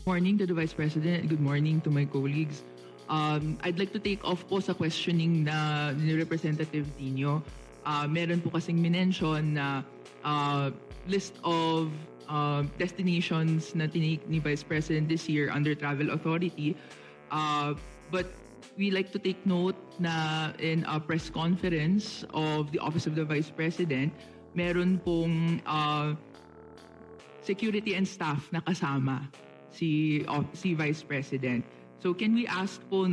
Morning to the Vice President. Good morning to my colleagues. I'd like to take off po sa questioning na ni Representative Dino. Meron po kasing minention na list of destinations na tinake ni Vice President this year under Travel Authority. But we like to take note na in a press conference of the Office of the Vice President, meron pong security and staff na kasama si Vice President. So can we ask po,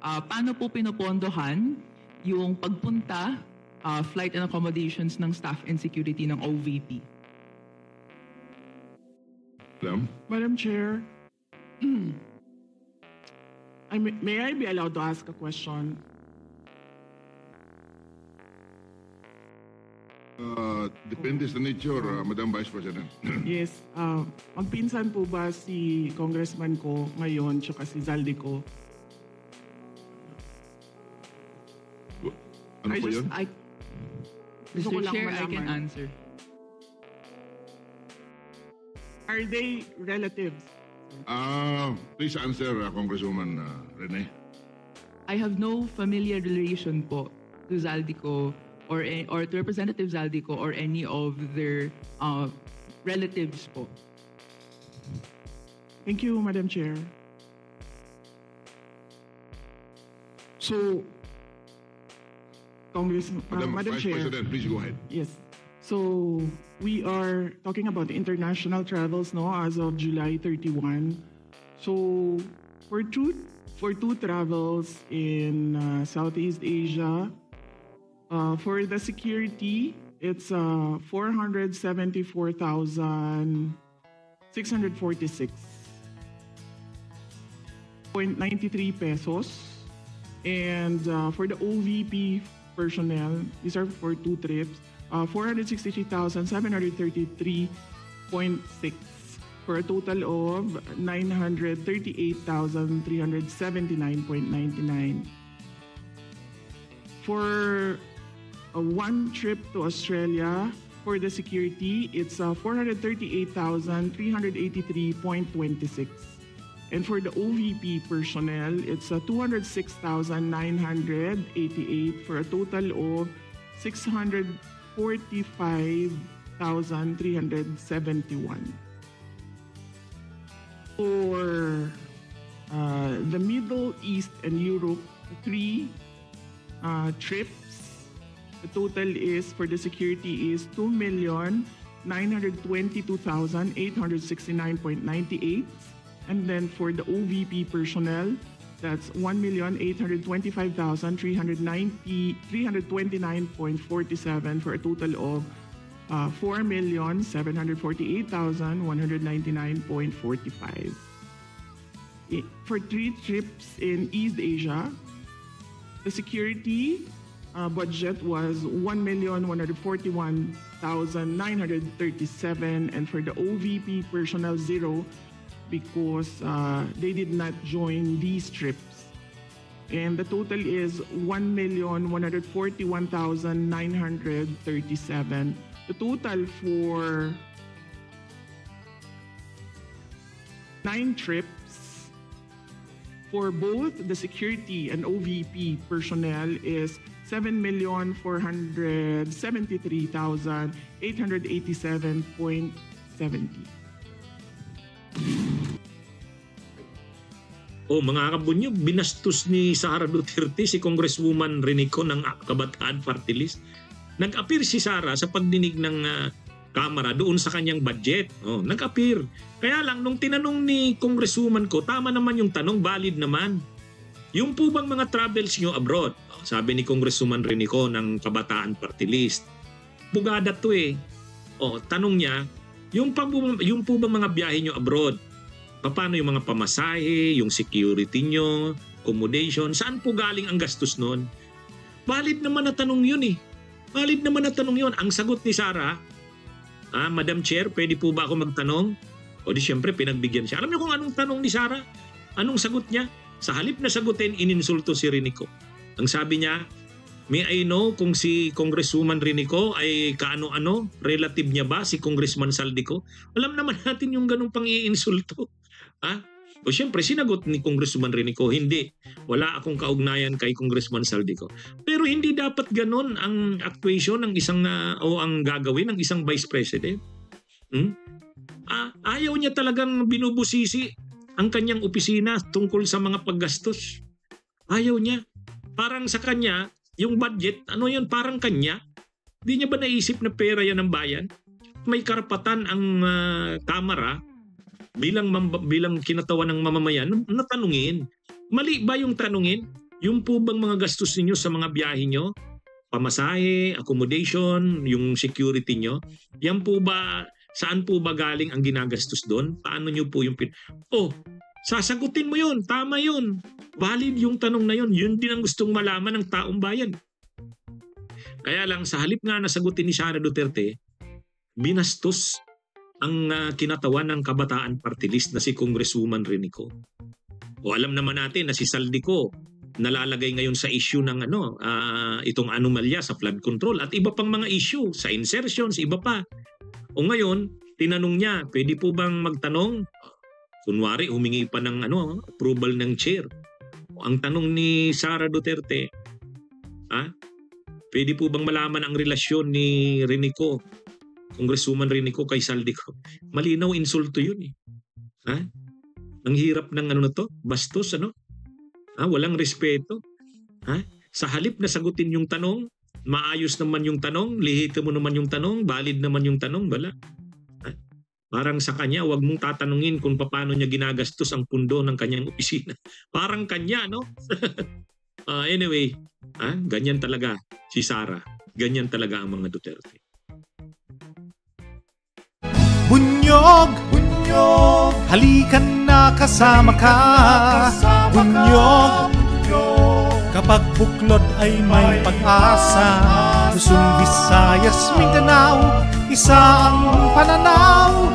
paano po pinopondohan yung pagpunta, flight and accommodations ng staff and security ng OVP? Madam Chair, may I be allowed to ask a question? Depende sa nature, Madam Vice President. Yes. Magpinsan po ba si Congressman ko ngayon tsaka si Zaldi ko? Ano po yun? Gusto ko Mr. lang Chair, I can malaman. answer. Are they relatives? Please answer, Congresswoman Rene. I have no familiar relation po to Zaldico or to Representative Zaldico or any of their relatives po. Thank you, Madam Chair. So, Madam Vice Chair. President, please go ahead. Yes. So, we are talking about the international travels as of July 31. So, for two travels in Southeast Asia, for the security, it's 474,646.93 pesos. And for the OVP personnel, these are for two trips, 463,733.6 for a total of 938,379.99. For one trip to Australia, for the security, it's 438,383.26. And for the OVP personnel, it's 206,988 for a total of 645,371. For the Middle East and Europe, three trips, the total is for the security is 2,922,869.98. And then for the OVP personnel, that's 329.47 for a total of 4,748,199.45. For three trips in East Asia, the security budget was 1,141,937, and for the OVP personnel, zero, because they did not join these trips. And the total is 1,141,937. The total for 9 trips for both the security and OVP personnel is 7,473,887.70. Mga kabunyo, binastos ni Sara Duterte si Congresswoman Renico ng Kabataan Party List. Nag-appear si Sara sa pagdinig ng Kamara doon sa kanyang budget. Nag-appear. Kaya lang, nung tinanong ni Congresswoman ko, tama naman yung tanong, valid naman. Yung po bang mga travels nyo abroad? Sabi ni Congresswoman Renico ng Kabataan Party List. Bugada to eh. Tanong niya, yung po bang mga biyahe nyo abroad? Paano yung mga pamasahe, yung security nyo, accommodation, saan po galing ang gastos nun? Valid naman na tanong yun eh. Valid naman na tanong yun. Ang sagot ni Sara, Madam Chair, pwede po ba ako magtanong? O di syempre, pinagbigyan siya. Alam niyo kung anong tanong ni Sara? Anong sagot niya? Sa halip na sagutin, ininsulto si Renico. Ang sabi niya, may I know kung si Congresswoman Renico ay kaano-ano, relative niya ba si Congressman Saldico? Alam naman natin yung ganung pang-iinsulto. Ha? O siyempre, sinagot ni Congressman Renico, hindi. Wala akong kaugnayan kay Congressman Saldico. Pero hindi dapat ganon ang actuation ng isang, o ang gagawin ng isang Vice President. Ayaw niya talagang binubusisi ang kanyang opisina tungkol sa mga paggastos. Ayaw niya. Parang sa kanya, yung budget, ano yan, parang kanya. Hindi niya ba naisip na pera yan ng bayan? May karapatan ang Kamara bilang kinatawan ng mamamayan na tanungin. Mali ba yung tanungin? Yung po bang mga gastos ninyo sa mga biyahe nyo? Pamasahe, accommodation, yung security nyo? Yan po ba, saan po ba galing ang ginagastos doon? Paano nyo po yung sasagutin mo yun. Tama yun. Valid yung tanong na yun. Yun din ang gustong malaman ng taong bayan. Kaya lang, sa halip nga na sagutin ni Sara Duterte, binastos ang kinatawan ng Kabataan Party List na si Congresswoman Renico. O alam naman natin na si Saldico nalalagay ngayon sa issue ng itong anomalya sa flood control at iba pang mga issue sa insertions, iba pa. O ngayon, tinanong niya, pwede po bang magtanong? Kunwari, humingi pa ng approval ng chair. Ang tanong ni Sara Duterte, pwede po bang malaman ang relasyon ni Renico, Congresswoman Renico kay Saldico? Malinaw, insulto yun eh. Ang hirap ng bastos, walang respeto. Sa halip na sagutin yung tanong, maayos naman yung tanong, lihito mo naman yung tanong, valid naman yung tanong, wala. Parang sa kanya, wag mong tatanungin kung paano niya ginagastos ang pundo ng kanyang opisina. Parang kanya, no? Anyway, ganyan talaga si Sara. Ganyan talaga ang mga Duterte. Bunyog, bunyog, halikan na kasama ka. Bunyog, kapag buklod ay may pag-asa. Luzon, Visayas, Mindanao, isa ang pananaw.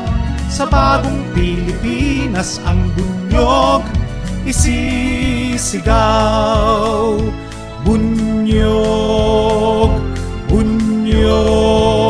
Sa bagong Pilipinas ang bunyog isisigaw. Bunyog, bunyog.